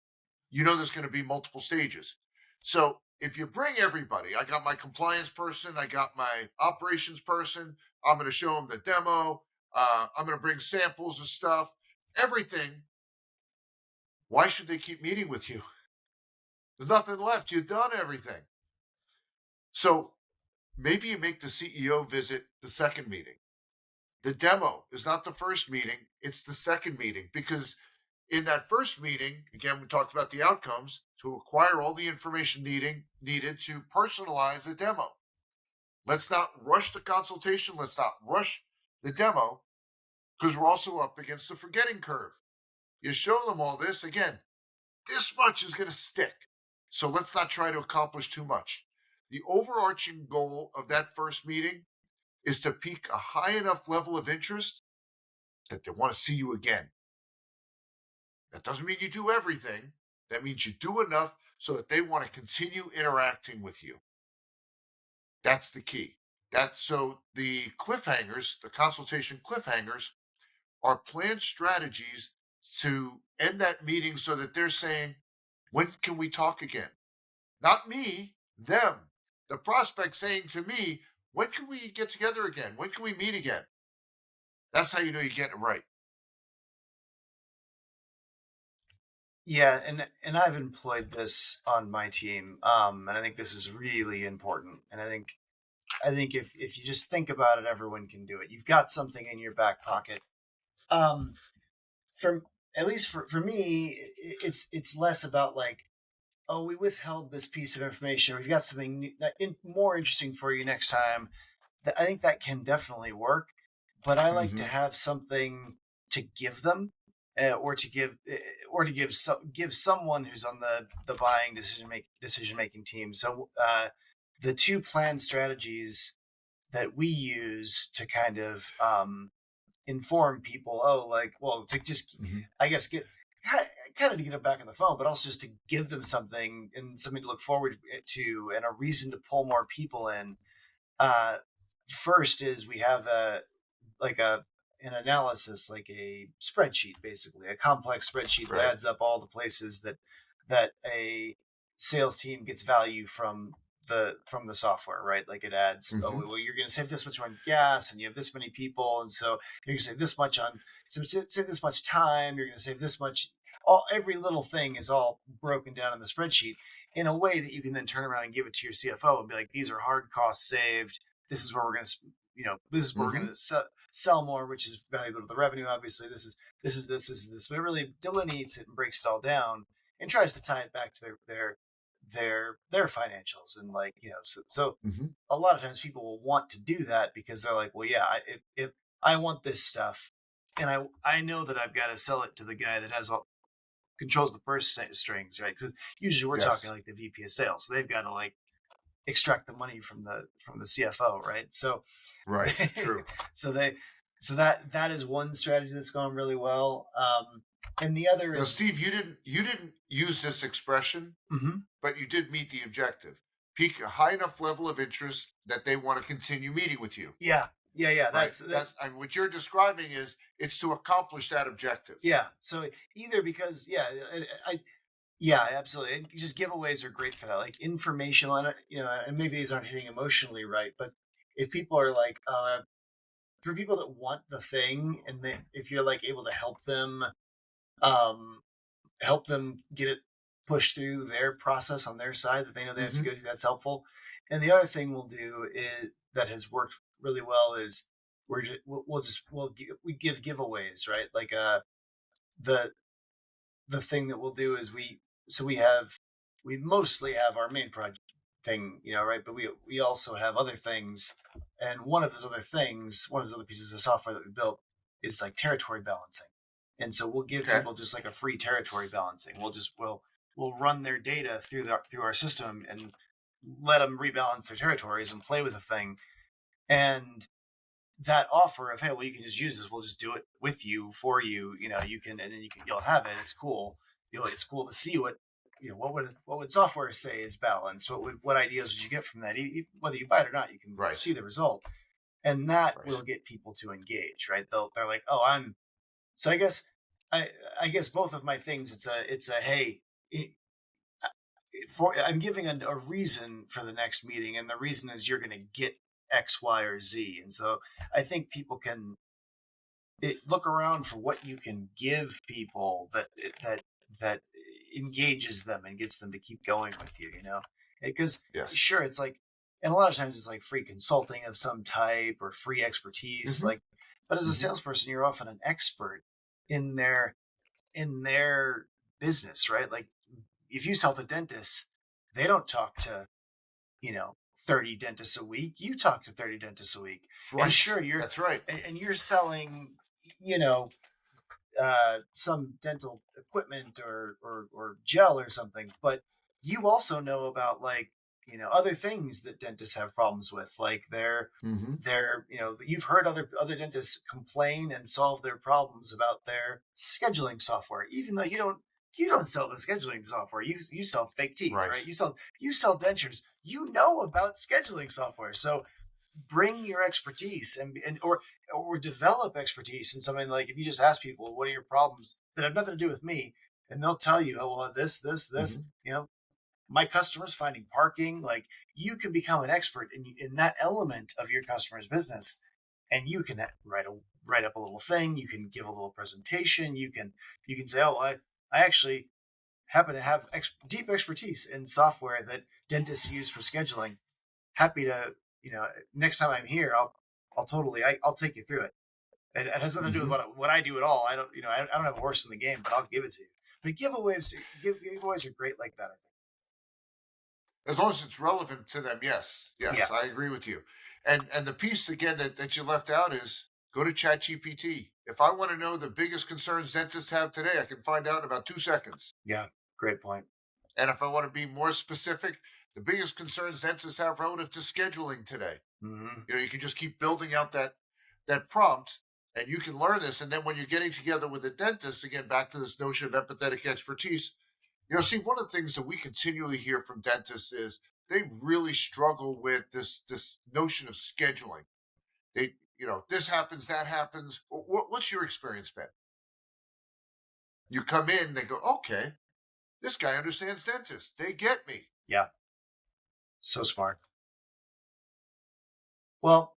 you know there's going to be multiple stages. So if you bring everybody, I got my compliance person, I got my operations person, I'm going to show them the demo, I'm going to bring samples of stuff, everything. Why should they keep meeting with you? There's nothing left. You've done everything. So maybe you make the CEO visit the second meeting. The demo is not the first meeting, it's the second meeting because in that first meeting, again, we talked about the outcomes to acquire all the information needed to personalize a demo. Let's not rush the consultation. Let's not rush the demo because we're also up against the forgetting curve. You show them all this again, this much is going to stick. So let's not try to accomplish too much. The overarching goal of that first meeting is to pique a high enough level of interest that they want to see you again. That doesn't mean you do everything. That means you do enough so that they want to continue interacting with you. That's the key. That's so the cliffhangers, the consultation cliffhangers, are planned strategies to end that meeting so that they're saying, when can we talk again? Not me, them. The prospect saying to me, when can we get together again? When can we meet again? That's how you know you get it right. Yeah, and I've employed this on my team, and I think this is really important. And I think if you just think about it, everyone can do it. You've got something in your back pocket. Um, for at least for me, it's less about like, oh, we withheld this piece of information. We've got something more interesting for you next time. I think that can definitely work, but I like to Hmm. have something to give them, or to give someone who's on the buying decision making team. So the two plan strategies that we use to kind of inform people, oh, like, well, to just, Hmm. I guess, get kind of to get them back on the phone, but also just to give them something and something to look forward to and a reason to pull more people in. uh First is we have like a an analysis, like a spreadsheet, basically a complex spreadsheet that Right. adds up all the places that a sales team gets value from the software, right? Like it adds, oh, Hmm. well, you're going to save this much on gas, and you have this many people, and so you're going to save this much on, so save this much time. You're going to save this much. All Every little thing is all broken down in the spreadsheet in a way that you can then turn around and give it to your CFO and be like, these are hard costs saved. This is where we're going to, this is where we're going Hmm. to sell more, which is valuable to the revenue. Obviously, this is this. But it really delineates it and breaks it all down and tries to tie it back to their financials. And like, so Hmm. a lot of times people will want to do that because they're like, well, yeah, if I want this stuff, and I know that I've got to sell it to the guy that has all controls the purse strings, right? Because usually we're talking Yes. like the VP of sales, so they've got to like extract the money from the CFO, right? So Right. True. so they so that is one strategy that's gone really well. And the other Now, is, Steve, you didn't use this expression, mhm, but you did meet the objective. Peak a high enough level of interest that they want to continue meeting with you. yeah, yeah, yeah. Right. That's that. That's what you're describing is it's to accomplish that objective. Yeah. So either because, yeah, yeah, absolutely. And just giveaways are great for that, like informational, and and maybe these aren't hitting emotionally right, but if people are like, for people that want the thing, and if you're like able to um, help them get it pushed through their process on their side that they know they have to Hmm. go through, that's helpful. And the other thing we'll do is that has worked really well is we give giveaways, right? Like the the thing that we'll do is we mostly have our main project thing, right? But we also have other things, and one of those other pieces of software that we built is like territory balancing. And so we'll give Okay. people just like a free territory balancing. We'll run their data through our system and let them rebalance their territories and play with the thing. And that offer of, hey, well, you can just use this, we'll just do it with you, for you, you can, and then you'll have it, it's cool. It's cool to see what would software say is balanced, what ideas would you get from that. Whether you buy it or not, you can Right. see the result, and that Right. will get people to engage, right? They're like, oh, I'm so i I guess both of my things, it's a hey, it, I'm giving a reason for the next meeting, and the reason is you're going to get X, Y, or Z. And so I think people can look around for what you can give people that engages them and gets them to keep going with you. Because Yes. sure, it's like, and a lot of times it's like free consulting of some type or free expertise, Hmm. like. But as a Hmm. salesperson, you're often an expert in their business, right? Like if you sell to dentists, they don't talk to 30 dentists a week. You talk to 30 dentists a week. And Right. sure, That's right. you're selling, you know some dental equipment or gel or something, but you also know about, like, other things that dentists have problems with, like Hmm. you've heard other dentists complain and solve their problems about their scheduling software, even though you don't sell the scheduling software. You sell fake teeth, Right. right? You sell dentures. You know about scheduling software. So bring your expertise, or develop expertise in something. Like if you just ask people, what are your problems that have nothing to do with me, and they'll tell you, oh, well, this, Hmm. my customers finding parking. Like, you can become an expert in that element of your customer's business, and you can write up a little thing, you can give a little presentation, you can say, oh, I actually happen to have deep expertise in software that dentists use for scheduling. Happy to, next time I'm here, I'll totally, I'll take you through it. And it has nothing to do with Hmm. what I do at all. I don't, I don't have a horse in the game, but I'll give it to you. But giveaways are great like that, I think. As long as it's relevant to them, yes. Yeah. Yes, I agree with you. And the piece again that you left out is go to ChatGPT. If I want to know the biggest concerns dentists have today, I can find out in about 2 seconds. Yeah. Great point. And if I want to be more specific, the biggest concerns dentists have relative to scheduling today. Hmm. You can just keep building out that prompt, And you can learn this. And then when you're getting together with a dentist, again, back to this notion of empathetic expertise, see, one of the things that we continually hear from dentists is they really struggle with this notion of scheduling. This happens, that happens. What's your experience been? You come in, they go, okay, this guy understands dentists. They get me. Yeah. So smart. Well,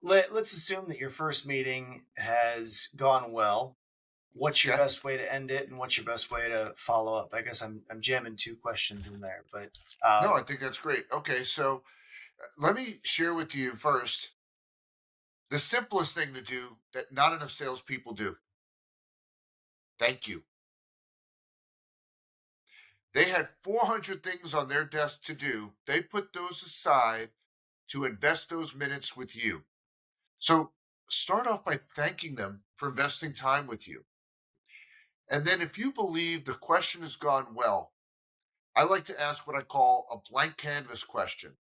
let's assume that your first meeting has gone well. What's your Yeah. best way to end it, and what's your best way to follow up? I guess I'm jamming two questions in there, but No, I think that's great. Okay, so let me share with you first the simplest thing to do that not enough salespeople do. Thank you. They had 400 things on their desk to do. They put those aside to invest those minutes with you. So start off by thanking them for investing time with you. And then if you believe the question has gone well, I like to ask what I call a blank canvas question.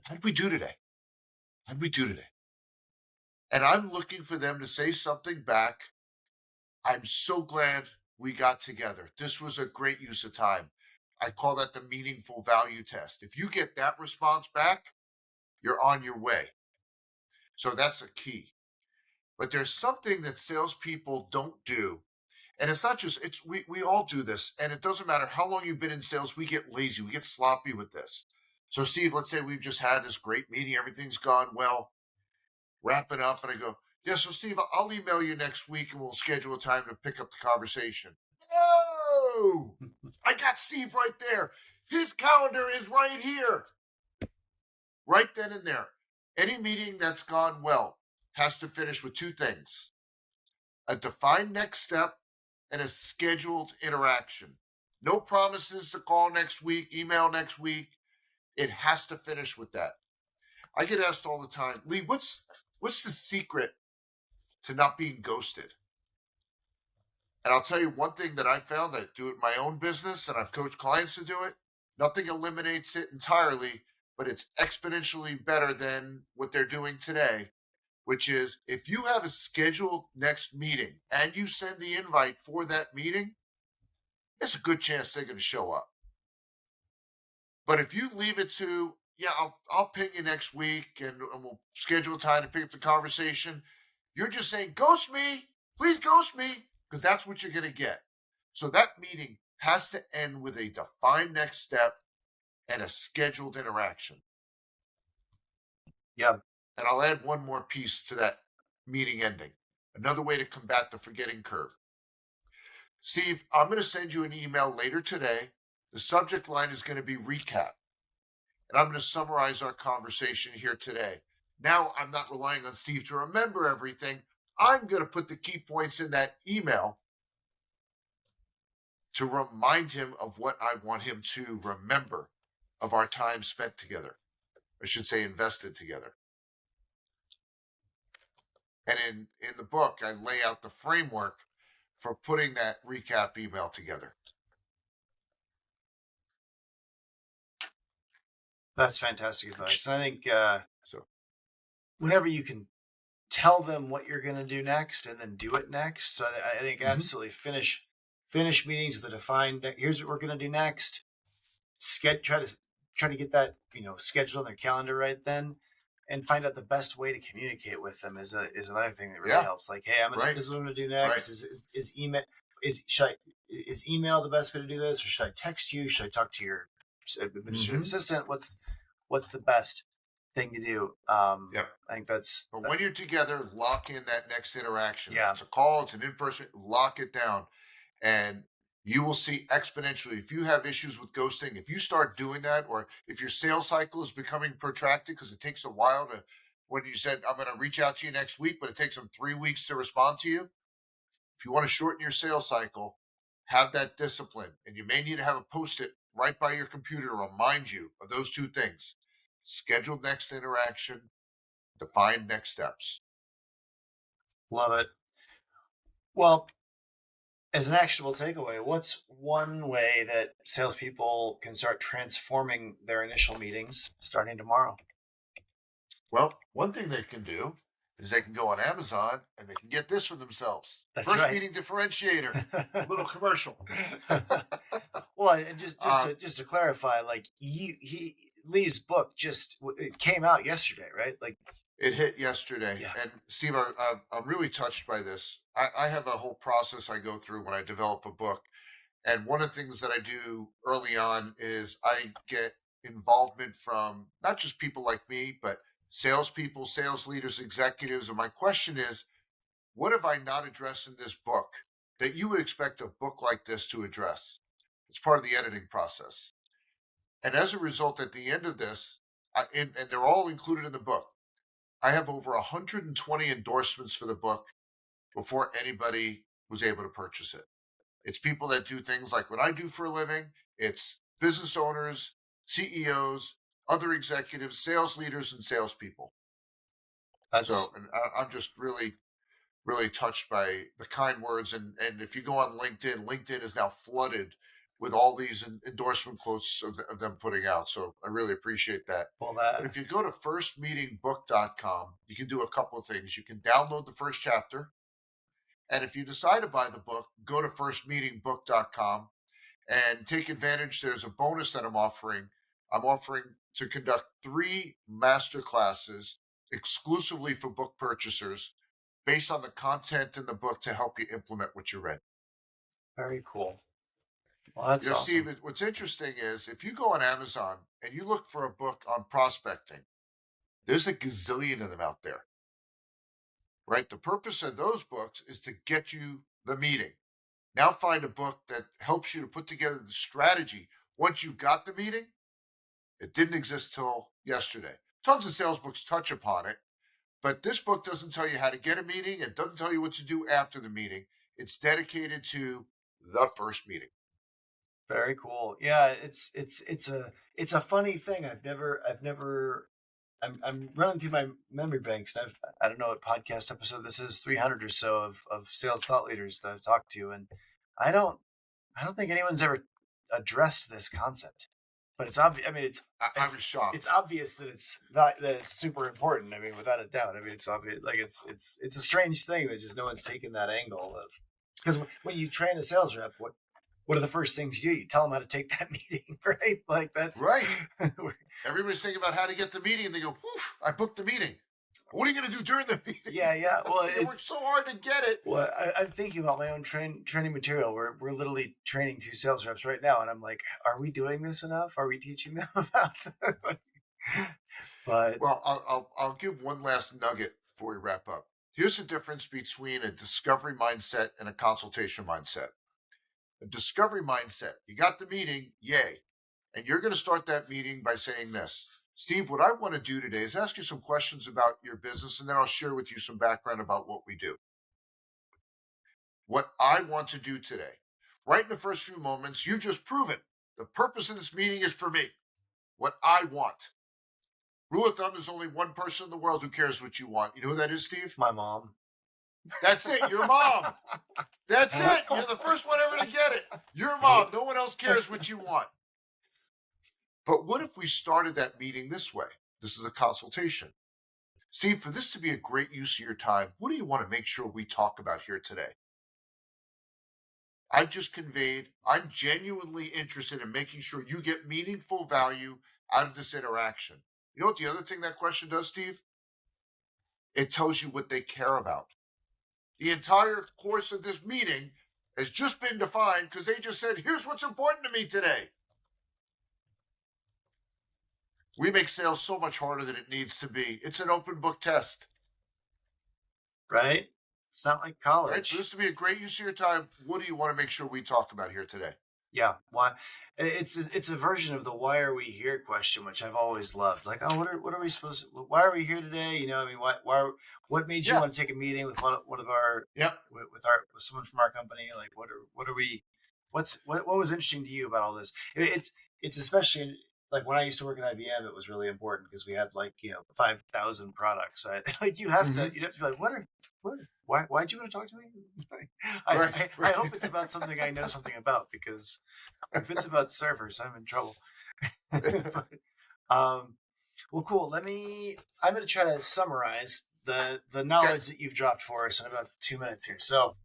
How did we do today? How did we do today? And I'm looking for them to say something back. I'm so glad we got together. This was a great use of time. I call that the meaningful value test. If you get that response back, you're on your way. So that's a key. But there's something that salespeople don't do. And it's not just, we all do this. And it doesn't matter how long you've been in sales, we get lazy, we get sloppy with this. So, Steve, let's say we've just had this great meeting, everything's gone well, wrap it up, and I go, yeah, so Steve, I'll email you next week and we'll schedule a time to pick up the conversation. No! I got Steve right there. His calendar is right here. Right then and there. Any meeting that's gone well has to finish with two things: a defined next step and a scheduled interaction. No promises to call next week, email next week. It has to finish with that. I get asked all the time, Lee, what's the secret to not being ghosted? And I'll tell you one thing that I found that I do it in my own business and I've coached clients to do it. Nothing eliminates it entirely, but it's exponentially better than what they're doing today, which is if you have a scheduled next meeting and you send the invite for that meeting, it's a good chance they're going to show up. But if you leave it to, yeah, I'll ping you next week and we'll schedule time to pick up the conversation, you're just saying, ghost me, please ghost me, because that's what you're going to get. So that meeting has to end with a defined next step and a scheduled interaction. yeah, And I'll add one more piece to that meeting ending. Another way to combat the forgetting curve. Steve, I'm going to send you an email later today. The subject line is going to be recap. And I'm going to summarize our conversation here today. Now I'm not relying on Steve to remember everything. I'm going to put the key points in that email to remind him of what I want him to remember of our time spent together. I should say invested together. And in the book, I lay out the framework for putting that recap email together. that's fantastic advice. And I think So, whenever you can tell them what you're going to do next and then do it next, so I think absolutely finish meetings with a defined. Here's what we're going to do next. Try to get that schedule on their calendar right then, and find out the best way to communicate with them is another thing that really yeah, helps. Like, hey, right, this is what I'm gonna do right. next. Is email is email the best way to do this, or should I text you? Should I talk to your administrative assistant? What's the best thing to do? Yep. I think that's. But when you're together, lock in that next interaction. Yeah. If it's a call, it's an in-person, lock it down. And you will see exponentially. If you have issues with ghosting, if you start doing that, or if your sales cycle is becoming protracted because it takes a while to, when you said, I'm going to reach out to you next week, but it takes them 3 weeks to respond to you. If you want to shorten your sales cycle, have that discipline. And you may need to have a post-it right by your computer to remind you of those two things: scheduled next interaction, defined next steps. Love it. Well, as an actionable takeaway, what's one way that salespeople can start transforming their initial meetings starting tomorrow? Well, one thing they can do is they can go on Amazon and they can get this for themselves. That's First right. Meeting Differentiator, little commercial. Well, and just uh, to clarify, like Lee's book it came out yesterday, right? Like, it hit yesterday, yeah, and Steve, I'm really touched by this. I have a whole process I go through when I develop a book, and one of the things that I do early on is I get involvement from not just people like me, but salespeople, sales leaders, executives. And my question is, what have I not addressed in this book that you would expect a book like this to address? It's part of the editing process. And as a result, at the end of this, and they're all included in the book, I have over 120 endorsements for the book before anybody was able to purchase it. It's people that do things like what I do for a living. It's business owners, CEOs, other executives, sales leaders, and salespeople. So, that's and I'm just really touched by the kind words. And if you go on LinkedIn, LinkedIn is now flooded with all these endorsement quotes of them putting out. So I really appreciate that. well But that if you go to firstmeetingbook.com, you can do a couple of things. You can download the first chapter. And if you decide to buy the book, go to firstmeetingbook.com and take advantage. There's a bonus that I'm offering. I'm offering to conduct 3 master classes exclusively for book purchasers based on the content in the book to help you implement what you read. very cool. Well, that's Steve, awesome. what's interesting is if you go on Amazon and you look for a book on prospecting, there's a gazillion of them out there, right? The purpose of those books is to get you the meeting. Now find a book that helps you to put together the strategy once you've got the meeting. It didn't exist till yesterday. Tons of sales books touch upon it, but this book doesn't tell you how to get a meeting. It doesn't tell you what to do after the meeting. It's dedicated to the first meeting. Very cool. Yeah, it's a funny thing. I'm running through my memory banks. I don't know what podcast episode this is, 300 or so of sales thought leaders that I've talked to, and I don't I don't think anyone's ever addressed this concept. But it's obvious. I mean, I was it's shocked. obvious that it's super important. I mean, without a doubt. I mean, it's obvious. Like it's a strange thing that just no one's taken that angle of, because when you train a sales rep, what are the first things you do? You tell them how to take that meeting, right? Like that's Right. Everybody's thinking about how to get the meeting, and they go, "Woof! I booked the meeting. What are you going to do during the meeting?" yeah. Well, You worked so hard to get it. well, I'm thinking about my own training material. We're literally training 2 sales reps right now, and I'm like, are we doing this enough? Are we teaching them about that? But Well, I'll give one last nugget before we wrap up. Here's the difference between a discovery mindset and a consultation mindset. A discovery mindset, you got the meeting, yay. And you're going to start that meeting by saying this: Steve, what I want to do today is ask you some questions about your business, and then I'll share with you some background about what we do. What I want to do today, right in the first few moments, you've just proven the purpose of this meeting is for me, what I want. Rule of thumb, there's only one person in the world who cares what you want. You know who that is, Steve? my mom. That's it, your mom. That's it. You're the first one ever to get it. Your mom. No one else cares what you want. But what if we started that meeting this way? This is a consultation. Steve, for this to be a great use of your time, what do you want to make sure we talk about here today? I've just conveyed, I'm genuinely interested in making sure you get meaningful value out of this interaction. You know what the other thing that question does, Steve? It tells you what they care about. The entire course of this meeting has just been defined because they just said, here's what's important to me today. We make sales so much harder than it needs to be. It's an open book test, Right? It's not like right? For college. this to be a great use of your time, what do you want to make sure we talk about here today? Yeah. Why? It's a version of the "Why are we here?" question, which I've always loved. Like, oh, what are we supposed to? Why are we here today? You know, I mean, what made you Yeah, want to take a meeting with one of our yeah, with someone from our company? Like, what are we? What was interesting to you about all this? It's especially like when I used to work at IBM, it was really important because we had like 5,000 products. Like hmm you have to be like, why'd you want to talk to me? right, I right. hope it's about something I know something about, because if it's about servers, I'm in trouble. But, well, cool. I'm going to try to summarize the Okay. knowledge that you've dropped for us in about 2 minutes here. So,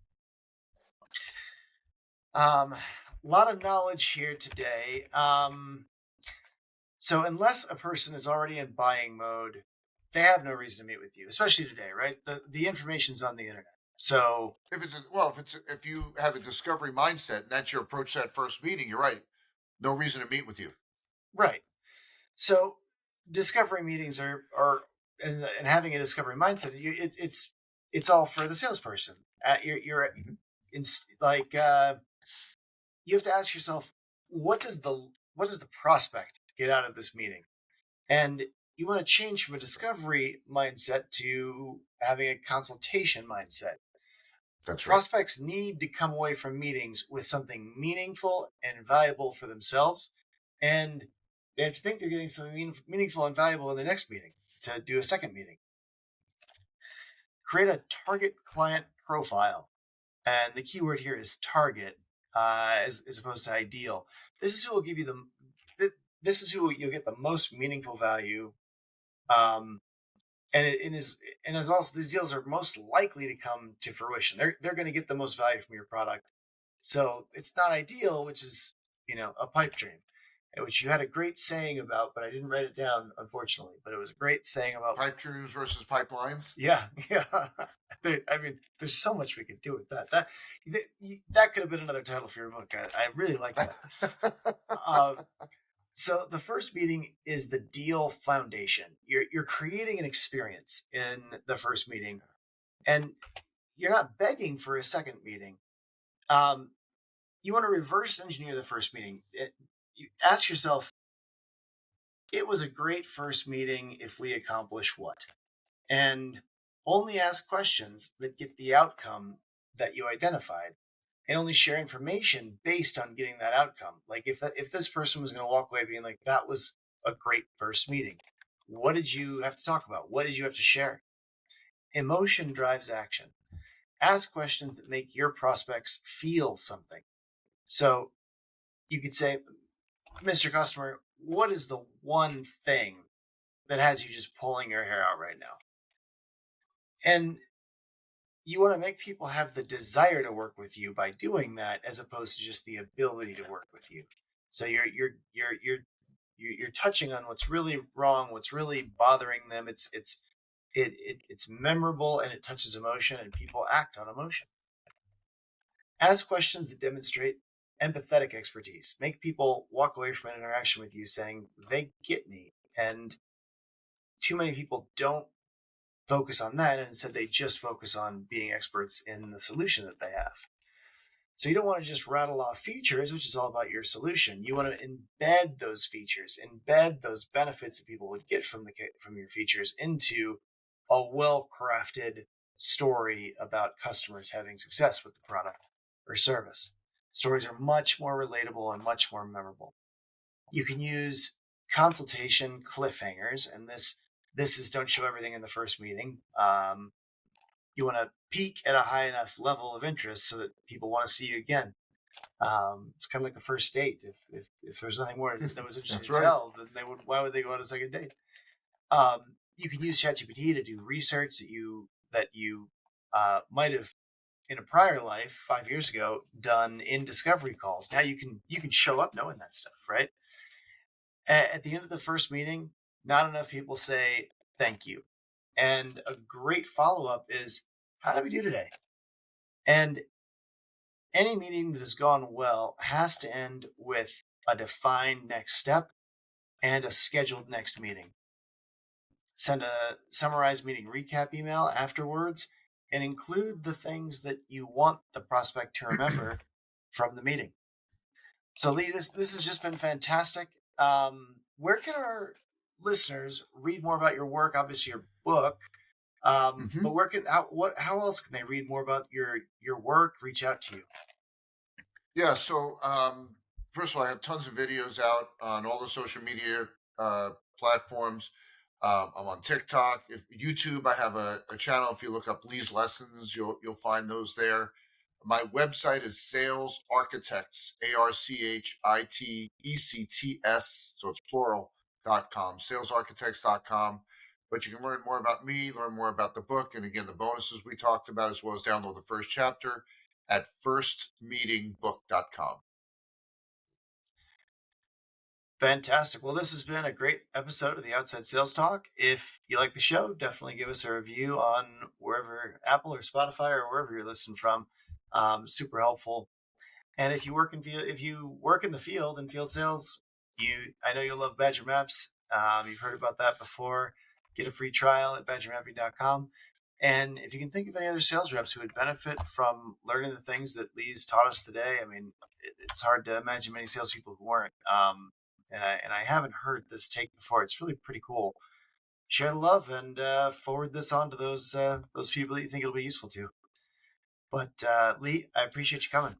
a lot of knowledge here today. So unless a person is already in buying mode, they have no reason to meet with you, especially today, right? The information's on the internet. So If you have a discovery mindset and that's your approach to that first meeting, you're right. No reason to meet with you. right. So discovery meetings are and having a discovery mindset, it's all for the salesperson. You're Mhm. in like you have to ask yourself, what does the prospect get out of this meeting? And you want to change from a discovery mindset to having a consultation mindset. That's right. Prospects need to come away from meetings with something meaningful and valuable for themselves. And they have to think they're getting something meaningful and valuable in the next meeting to do a second meeting. Create a target client profile. And the keyword here is target, as opposed to ideal. This is who will give you this is who you'll get the most meaningful value. Um, and it's also, these deals are most likely to come to fruition. They're going to get the most value from your product. So it's not ideal, which is, a pipe dream, which you had a great saying about, but I didn't write it down, unfortunately. But it was a great saying about. Pipe dreams versus pipelines. Yeah, yeah. I mean, there's so much we could do with that. That could have been another title for your book. I really like that. Uh, so the first meeting is the deal foundation. You're creating an experience in the first meeting, and you're not begging for a second meeting. Um, you want to reverse engineer the first meeting. You ask yourself, it was a great first meeting if we accomplish what? And only ask questions that get the outcome that you identified, and only share information based on getting that outcome. Like if this person was going to walk away being like, that was a great first meeting, what did you have to talk about? What did you have to share? Emotion drives action. Ask questions that make your prospects feel something. So you could say, Mr. Customer, what is the one thing that has you just pulling your hair out right now? And you want to make people have the desire to work with you by doing that, as opposed to just the ability to work with you. So you're touching on what's really wrong, what's really bothering them. It's memorable, and it touches emotion, and people act on emotion. Ask questions that demonstrate empathetic expertise. Make people walk away from an interaction with you saying they get me. And too many people don't focus on that, and instead they just focus on being experts in the solution that they have. So you don't want to just rattle off features, which is all about your solution. You want to embed those features, embed those benefits that people would get from your features into a well-crafted story about customers having success with the product or service. Stories are much more relatable and much more memorable. You can use consultation cliffhangers, and this is, don't show everything in the first meeting. You want to peak at a high enough level of interest so that people want to see you again. It's kind of like a first date. If there's nothing more that was interesting That's to right. tell, then why would they go on a second date? You can use ChatGPT to do research that you might have, in a prior life 5 years ago, done in discovery calls. Now you can show up knowing that stuff, right? At the end of the first meeting, not enough people say thank you. And a great follow up is, how did we do today? And any meeting that has gone well has to end with a defined next step and a scheduled next meeting. Send a summarized meeting recap email afterwards, and include the things that you want the prospect to remember from the meeting. So Lee, this has just been fantastic. Where can our listeners read more about your work? Obviously, your book. Hmm. But how else can they read more about your work? Reach out to you. Yeah. First of all, I have tons of videos out on all the social media platforms. I'm on TikTok. If YouTube, I have a channel. If you look up Lee's Lessons, you'll find those there. My website is Sales Architects, ARCHITECTS, so it's plural.com, salesarchitects.com. But you can learn more about me, learn more about the book, and again, the bonuses we talked about, as well as download the first chapter at firstmeetingbook.com. Fantastic. Well, this has been a great episode of the Outside Sales Talk. If you like the show, definitely give us a review on wherever Apple or Spotify or wherever you're listening from. Super helpful. And if you work in the field in field sales, I know you'll love Badger Maps. You've heard about that before. Get a free trial at badgermapping.com. And if you can think of any other sales reps who would benefit from learning the things that Lee's taught us today, I mean, it's hard to imagine many salespeople who weren't. And I haven't heard this take before. It's really pretty cool. Share the love and forward this on to those people that you think it'll be useful to. But Lee, I appreciate you coming.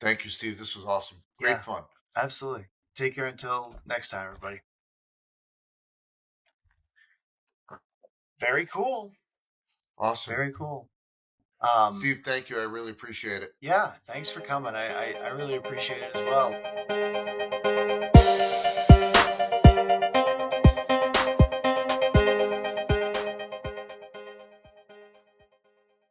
Thank you, Steve. This was awesome. Great Yeah, fun. absolutely. Take care until next time, everybody. Very cool. Awesome. Very cool. Um, Steve, thank you. I really appreciate it. yeah, thanks for coming. I really appreciate it as well.